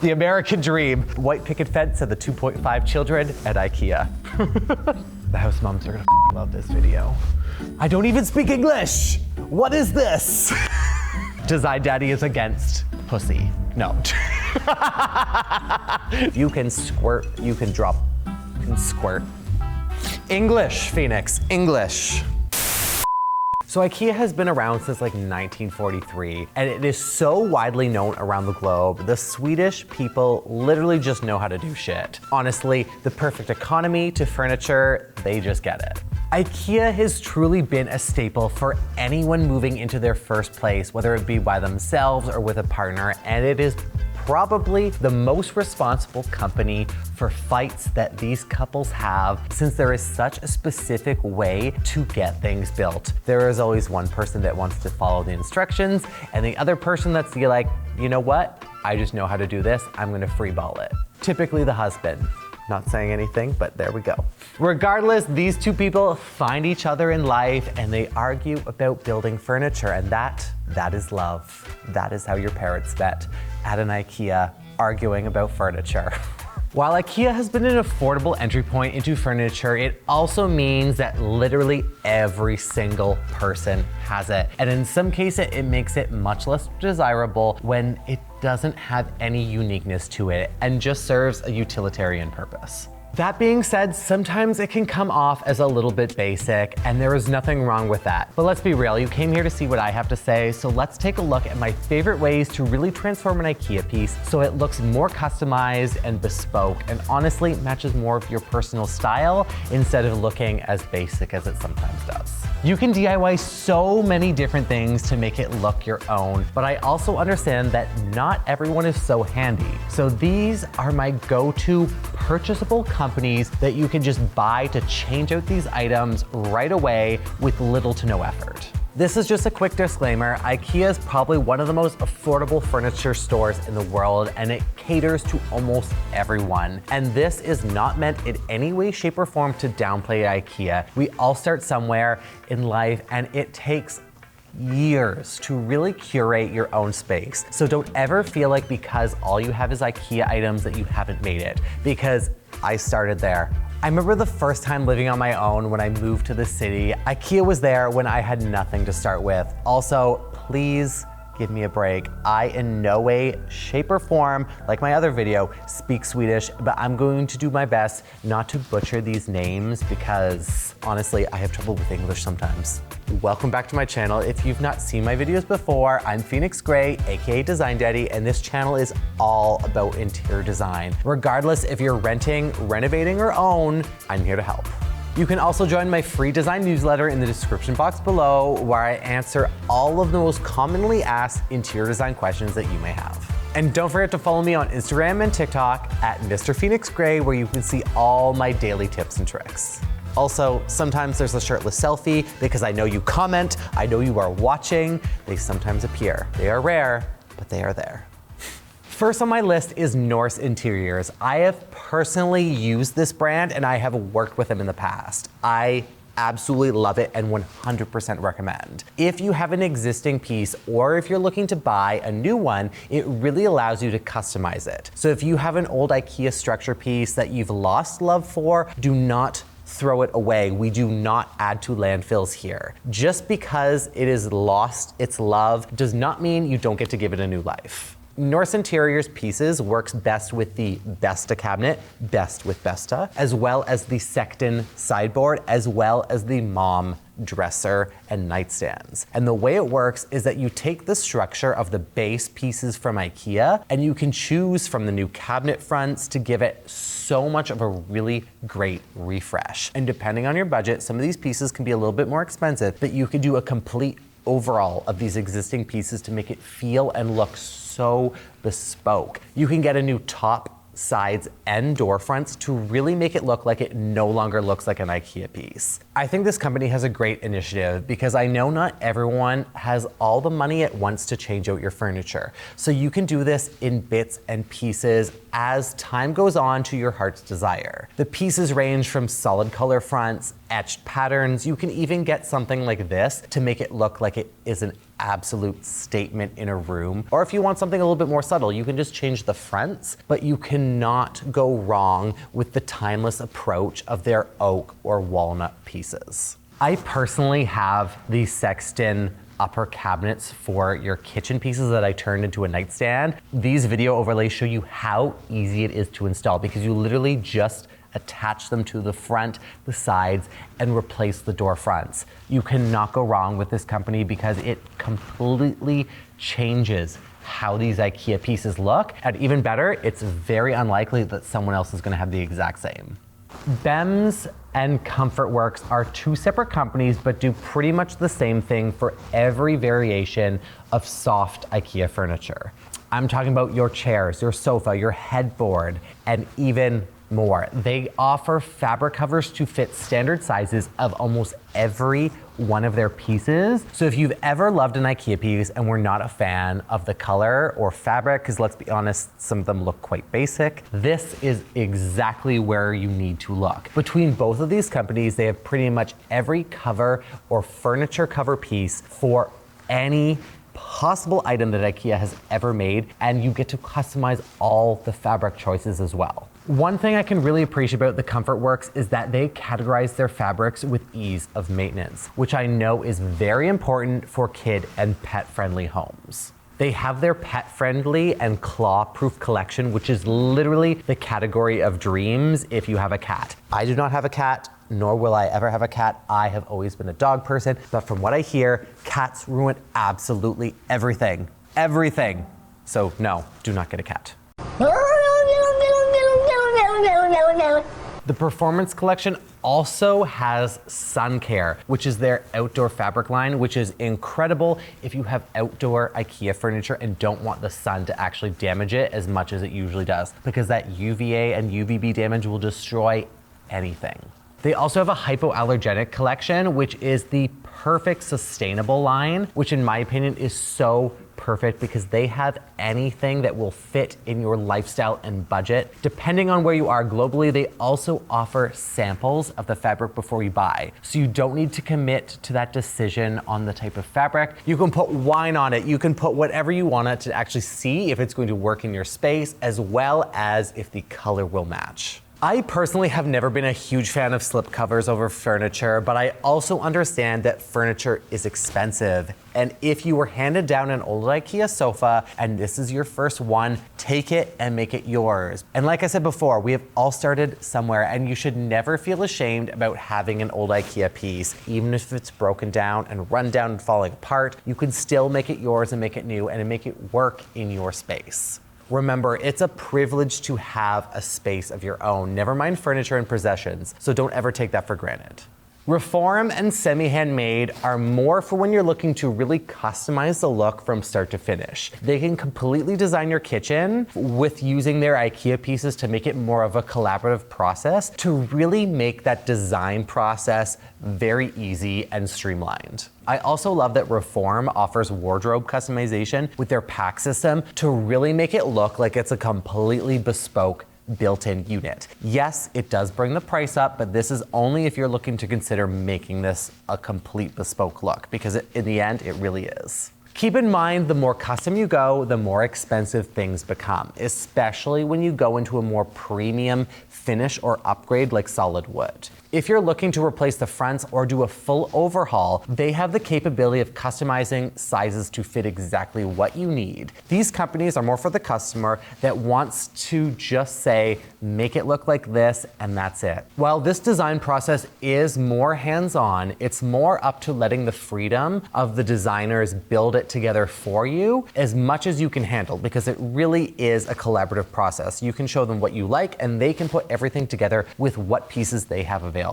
The American dream. White picket fence and the 2.5 children at Ikea. The house moms are gonna love this video. I don't even speak English. What is this? Design Daddy is against pussy. No. You can squirt, you can drop, you can squirt. English, Phoenix, English. So Ikea has been around since like 1943, and it is so widely known around the globe. The Swedish people literally just know how to do shit. Honestly, the perfect economy to furniture, they just get it. Ikea has truly been a staple for anyone moving into their first place, whether it be by themselves or with a partner, and it is probably the most responsible company for fights that these couples have, since there is such a specific way to get things built. There is always one person that wants to follow the instructions and the other person that's like, you know what? I just know how to do this. I'm gonna freeball it. Typically the husband. Not saying anything, but there we go. Regardless, these two people find each other in life and they argue about building furniture, and that is love. That is how your parents met, at an Ikea, arguing about furniture. While Ikea has been an affordable entry point into furniture, it also means that literally every single person has it. And in some cases, it makes it much less desirable when it doesn't have any uniqueness to it and just serves a utilitarian purpose. That being said, sometimes it can come off as a little bit basic, and there is nothing wrong with that. But let's be real, you came here to see what I have to say, so let's take a look at my favorite ways to really transform an Ikea piece so it looks more customized and bespoke, and honestly matches more of your personal style instead of looking as basic as it sometimes does. You can DIY so many different things to make it look your own, but I also understand that not everyone is so handy. So these are my go-to purchasable companies that you can just buy to change out these items right away with little to no effort. This is just a quick disclaimer. Ikea is probably one of the most affordable furniture stores in the world, and it caters to almost everyone. And this is not meant in any way, shape, or form to downplay Ikea. We all start somewhere in life, and it takes years to really curate your own space. So don't ever feel like because all you have is Ikea items that you haven't made it, because I started there. I remember the first time living on my own when I moved to the city. Ikea was there when I had nothing to start with. Also, please give me a break. I in no way, shape, or form, like my other video, speak Swedish, but I'm going to do my best not to butcher these names because honestly, I have trouble with English sometimes. Welcome back to my channel. If you've not seen my videos before, I'm Phoenix Gray, aka Design Daddy, and this channel is all about interior design. Regardless if you're renting, renovating, or own, I'm here to help. You can also join my free design newsletter in the description box below, where I answer all of the most commonly asked interior design questions that you may have. And don't forget to follow me on Instagram and TikTok at Mr. Phoenix Gray, where you can see all my daily tips and tricks. Also, sometimes there's a shirtless selfie because I know you comment, I know you are watching. They sometimes appear. They are rare, but they are there. First on my list is Norse Interiors. I have personally used this brand and I have worked with them in the past. I absolutely love it and 100% recommend. If you have an existing piece or if you're looking to buy a new one, it really allows you to customize it. So if you have an old IKEA structure piece that you've lost love for, do not throw it away. We do not add to landfills here. Just because it is lost its love does not mean you don't get to give it a new life. Norse Interiors pieces works best with the Besta cabinet, best with Besta, as well as the Secton sideboard, as well as the Mom dresser and nightstands. And the way it works is that you take the structure of the base pieces from IKEA and you can choose from the new cabinet fronts to give it so much of a really great refresh. And depending on your budget, some of these pieces can be a little bit more expensive, but you could do a complete overall of these existing pieces to make it feel and look so bespoke. You can get a new top, sides, and door fronts to really make it look like it no longer looks like an IKEA piece. I think this company has a great initiative because I know not everyone has all the money at once to change out your furniture. So you can do this in bits and pieces as time goes on to your heart's desire. The pieces range from solid color fronts, etched patterns. You can even get something like this to make it look like it is an absolute statement in a room. Or if you want something a little bit more subtle, you can just change the fronts, but you cannot go wrong with the timeless approach of their oak or walnut pieces. I personally have these Sexton upper cabinets for your kitchen pieces that I turned into a nightstand. These video overlays show you how easy it is to install because you literally just attach them to the front, the sides, and replace the door fronts. You cannot go wrong with this company because it completely changes how these IKEA pieces look. And even better, it's very unlikely that someone else is gonna have the exact same. Bems and ComfortWorks are two separate companies, but do pretty much the same thing for every variation of soft IKEA furniture. I'm talking about your chairs, your sofa, your headboard, and even more. They offer fabric covers to fit standard sizes of almost every one of their pieces. So if you've ever loved an IKEA piece and were not a fan of the color or fabric, because let's be honest, some of them look quite basic, this is exactly where you need to look. Between both of these companies, they have pretty much every cover or furniture cover piece for any possible item that IKEA has ever made, and you get to customize all the fabric choices as well. One thing I can really appreciate about the ComfortWorks is that they categorize their fabrics with ease of maintenance, which I know is very important for kid and pet-friendly homes. They have their pet-friendly and claw-proof collection, which is literally the category of dreams if you have a cat. I do not have a cat, nor will I ever have a cat. I have always been a dog person, but from what I hear, cats ruin absolutely everything. Everything. So no, do not get a cat. The Performance Collection also has Sun Care, which is their outdoor fabric line, which is incredible if you have outdoor IKEA furniture and don't want the sun to actually damage it as much as it usually does, because that UVA and UVB damage will destroy anything. They also have a hypoallergenic collection, which is the perfect sustainable line, which in my opinion is so perfect because they have anything that will fit in your lifestyle and budget. Depending on where you are globally, they also offer samples of the fabric before you buy. So you don't need to commit to that decision on the type of fabric. You can put wine on it. You can put whatever you want it to actually see if it's going to work in your space, as well as if the color will match. I personally have never been a huge fan of slip covers over furniture, but I also understand that furniture is expensive. And if you were handed down an old IKEA sofa and this is your first one, take it and make it yours. And like I said before, we have all started somewhere, and you should never feel ashamed about having an old IKEA piece. Even if it's broken down and run down and falling apart, you can still make it yours and make it new and make it work in your space. Remember, it's a privilege to have a space of your own, never mind furniture and possessions, so don't ever take that for granted. Reform and semi-handmade are more for when you're looking to really customize the look from start to finish. They can completely design your kitchen with using their IKEA pieces to make it more of a collaborative process to really make that design process very easy and streamlined. I also love that Reform offers wardrobe customization with their pack system to really make it look like it's a completely bespoke built-in unit. Yes, it does bring the price up, but this is only if you're looking to consider making this a complete bespoke look, because in the end, it really is. Keep in mind, the more custom you go, the more expensive things become, especially when you go into a more premium finish or upgrade like solid wood. If you're looking to replace the fronts or do a full overhaul, they have the capability of customizing sizes to fit exactly what you need. These companies are more for the customer that wants to just say, make it look like this, and that's it. While this design process is more hands-on, it's more up to letting the freedom of the designers build it together for you as much as you can handle, because it really is a collaborative process. You can show them what you like, and they can put everything together with what pieces they have available.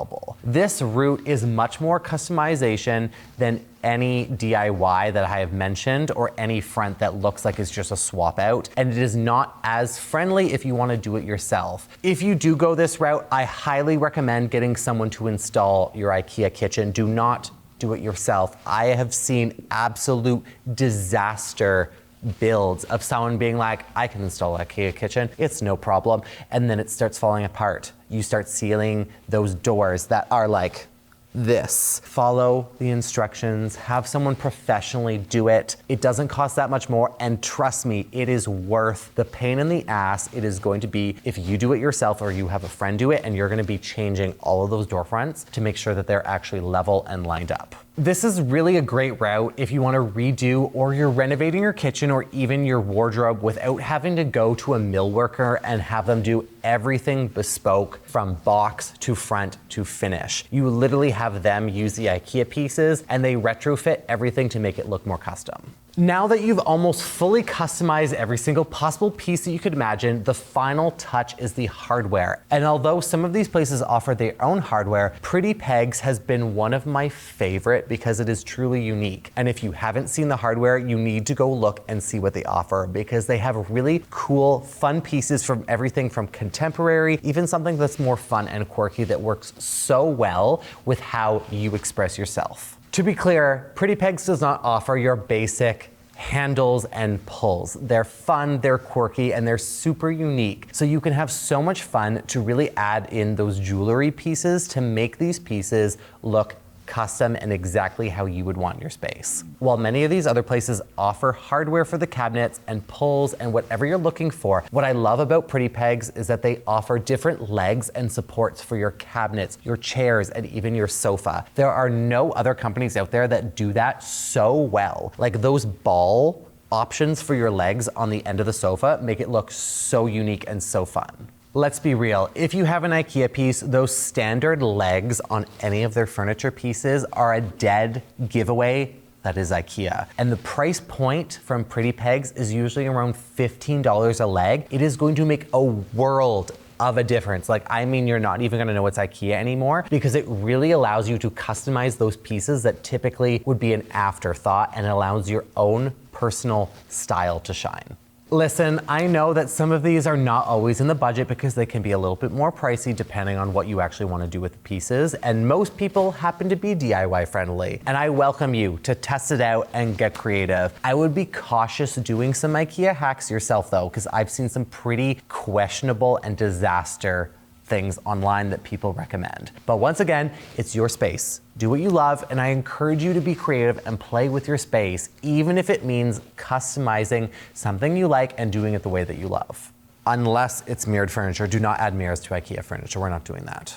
This route is much more customization than any DIY that I have mentioned, or any front that looks like it's just a swap out, and it is not as friendly if you want to do it yourself. If you do go this route, I highly recommend getting someone to install your IKEA kitchen. Do not do it yourself. I have seen absolute disaster builds of someone being like, I can install an IKEA kitchen, it's no problem, and then it starts falling apart. You start sealing those doors that are like this. Follow the instructions, have someone professionally do it. It doesn't cost that much more, and trust me, it is worth the pain in the ass it is going to be if you do it yourself or you have a friend do it, and you're gonna be changing all of those door fronts to make sure that they're actually level and lined up. This is really a great route if you want to redo or you're renovating your kitchen or even your wardrobe without having to go to a millworker and have them do everything bespoke from box to front to finish. You literally have them use the IKEA pieces and they retrofit everything to make it look more custom. Now that you've almost fully customized every single possible piece that you could imagine, the final touch is the hardware. And although some of these places offer their own hardware, Pretty Pegs has been one of my favorite because it is truly unique. And if you haven't seen the hardware, you need to go look and see what they offer because they have really cool, fun pieces from everything from contemporary, even something that's more fun and quirky that works so well with how you express yourself. To be clear, Pretty Pegs does not offer your basic handles and pulls. They're fun, they're quirky, and they're super unique. So you can have so much fun to really add in those jewelry pieces to make these pieces look custom and exactly how you would want your space. While many of these other places offer hardware for the cabinets and pulls and whatever you're looking for, what I love about Pretty Pegs is that they offer different legs and supports for your cabinets, your chairs, and even your sofa. There are no other companies out there that do that so well. Like those ball options for your legs on the end of the sofa make it look so unique and so fun. Let's be real, if you have an IKEA piece, those standard legs on any of their furniture pieces are a dead giveaway. That is IKEA. And the price point from Pretty Pegs is usually around $15 a leg. It is going to make a world of a difference. Like, I mean, you're not even gonna know it's IKEA anymore because it really allows you to customize those pieces that typically would be an afterthought and allows your own personal style to shine. Listen, I know that some of these are not always in the budget because they can be a little bit more pricey depending on what you actually want to do with the pieces, and most people happen to be DIY friendly, and I welcome you to test it out and get creative. I would be cautious doing some IKEA hacks yourself though, because I've seen some pretty questionable and disaster things online that people recommend. But once again, it's your space. Do what you love, and I encourage you to be creative and play with your space, even if it means customizing something you like and doing it the way that you love. Unless it's mirrored furniture, do not add mirrors to IKEA furniture. We're not doing that.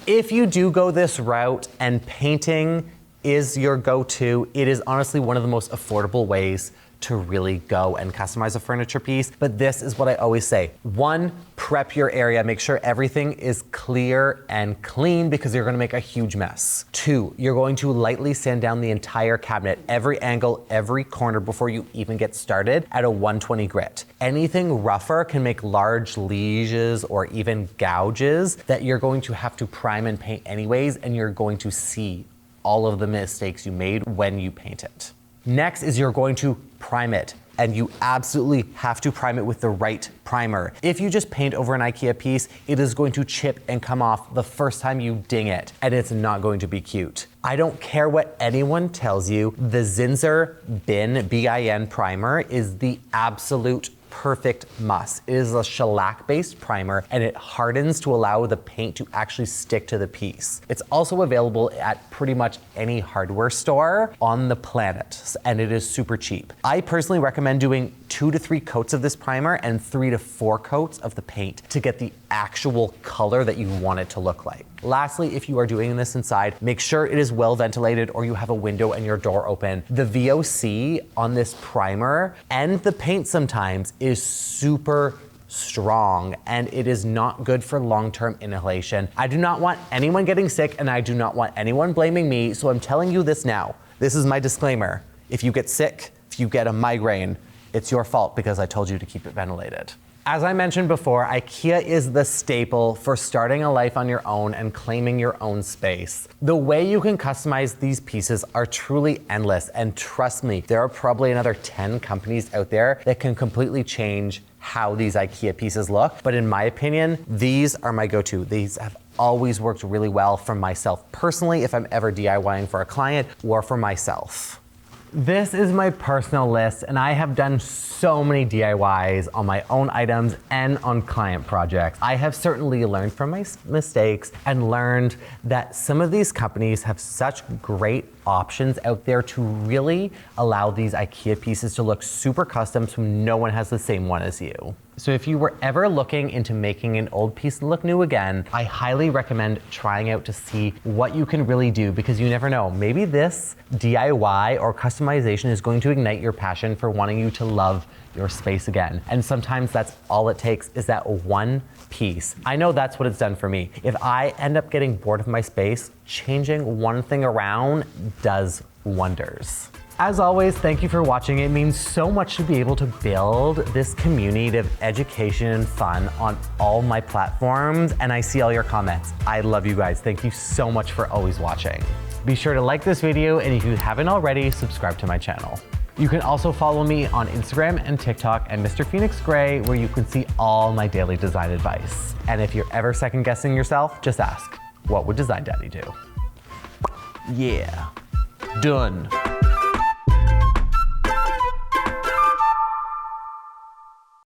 If you do go this route and painting is your go-to, it is honestly one of the most affordable ways to really go and customize a furniture piece. But this is what I always say. One, prep your area. Make sure everything is clear and clean because you're gonna make a huge mess. Two, you're going to lightly sand down the entire cabinet, every angle, every corner before you even get started at a 120 grit. Anything rougher can make large lesions or even gouges that you're going to have to prime and paint anyways, and you're going to see all of the mistakes you made when you paint it. Next is you're going to prime it, and you absolutely have to prime it with the right primer. If you just paint over an IKEA piece, it is going to chip and come off the first time you ding it, and it's not going to be cute. I don't care what anyone tells you, the Zinsser BIN primer is the absolute perfect must. It is a shellac-based primer and it hardens to allow the paint to actually stick to the piece. It's also available at pretty much any hardware store on the planet, and it is super cheap. I personally recommend doing 2 to 3 coats of this primer and 3 to 4 coats of the paint to get the actual color that you want it to look like. Lastly, if you are doing this inside, make sure it is well ventilated or you have a window and your door open. The VOC on this primer and the paint sometimes is super strong, and it is not good for long-term inhalation. I do not want anyone getting sick, and I do not want anyone blaming me, so I'm telling you this now. This is my disclaimer. If you get sick, if you get a migraine, it's your fault because I told you to keep it ventilated. As I mentioned before, IKEA is the staple for starting a life on your own and claiming your own space. The way you can customize these pieces are truly endless, and trust me, there are probably another 10 companies out there that can completely change how these IKEA pieces look. But in my opinion, these are my go-to. These have always worked really well for myself personally if I'm ever DIYing for a client or for myself. This is my personal list, and I have done so many DIYs on my own items and on client projects. I have certainly learned from my mistakes and learned that some of these companies have such great options out there to really allow these IKEA pieces to look super custom so no one has the same one as you. So if you were ever looking into making an old piece look new again, I highly recommend trying out to see what you can really do, because you never know. Maybe this DIY or customization is going to ignite your passion for wanting you to love your space again. And sometimes that's all it takes, is that one piece. I know that's what it's done for me. If I end up getting bored of my space, changing one thing around does wonders. As always, thank you for watching. It means so much to be able to build this community of education and fun on all my platforms, and I see all your comments. I love you guys. Thank you so much for always watching. Be sure to like this video, and if you haven't already, subscribe to my channel. You can also follow me on Instagram and TikTok at Mr. Phoenix Gray, where you can see all my daily design advice. And if you're ever second guessing yourself, just ask, what would Design Daddy do? Yeah, done.